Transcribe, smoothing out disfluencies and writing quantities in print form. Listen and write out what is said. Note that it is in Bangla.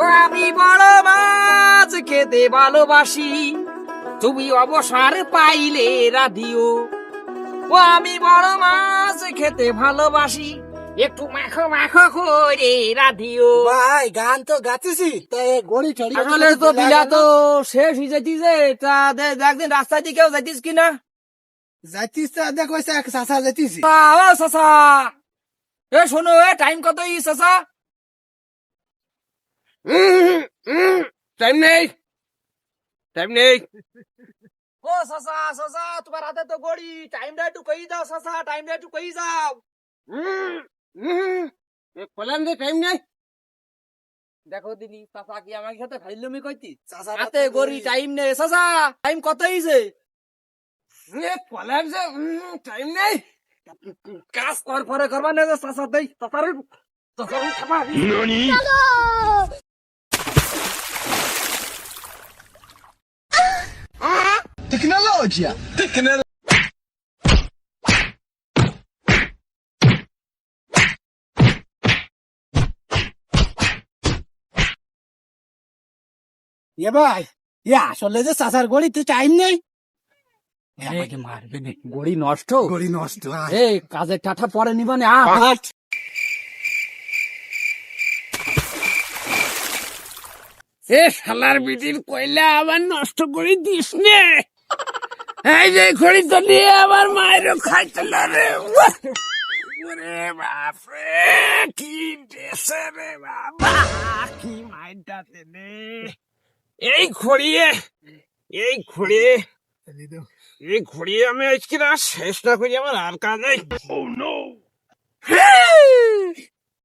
ও আমি বড় মাছ খেতে ভালোবাসি, তুমি অবসর পাইলে রাধিও। ও আমি বড় মাছ খেতে ভালোবাসি, একটু মাখো মাখো করে রাধিও। ভাই গান তো গাচ্ছিস, তাই গড়ি চড়ি আসলে তো বিলা তো শেষ হয়ে যাইতিছে, তা একদিন রাস্তায় দিকেও যাইতিস কিনা? যাইতিস তো দেখ ওই চাষা যাইতিস। ও চাচা, এ শোনো, এ টাইম কত ই চাচা? টাইম নেই, টাইম নেই। ও চাচা চাচা, তোমার হাতে তো গড়ি, টাইমটা একটু কই যাও চাচা, টাইমটা একটু কই যাও। বললাম যে টাইম নেই। দেখো দিদি, চাচা কি আমার সাথে ফাইলমি কইতি? হাতে গড়ি, টাইম নেই চাচা, টাইম কত হইছে? বললাম যে টাইম নেই, কাজ কর পরে করবা না, চাচা দেই চাচার চাচার খাবা। Tecnologia. এ ভাই, আসলে যে চাষার গড়ি তুই টাইম নেই। আমাকে মারবে না, গড়ি নষ্ট। গড়ি নষ্ট। এই কাজের টাটা পরে নিবা না। এ শালার বিটির কইলা আবার নষ্ট করে দিস নে। এই যে খড়ি তো নিয়ে আবার মায়েরও খাইছিল রে। ওরে বাপরে, কি ডেসে রে বাবা, কি মাইটাতে নে। এই খড়িয়ে আমি আজকে না শেষ না করি আমার আর কাজ নেই।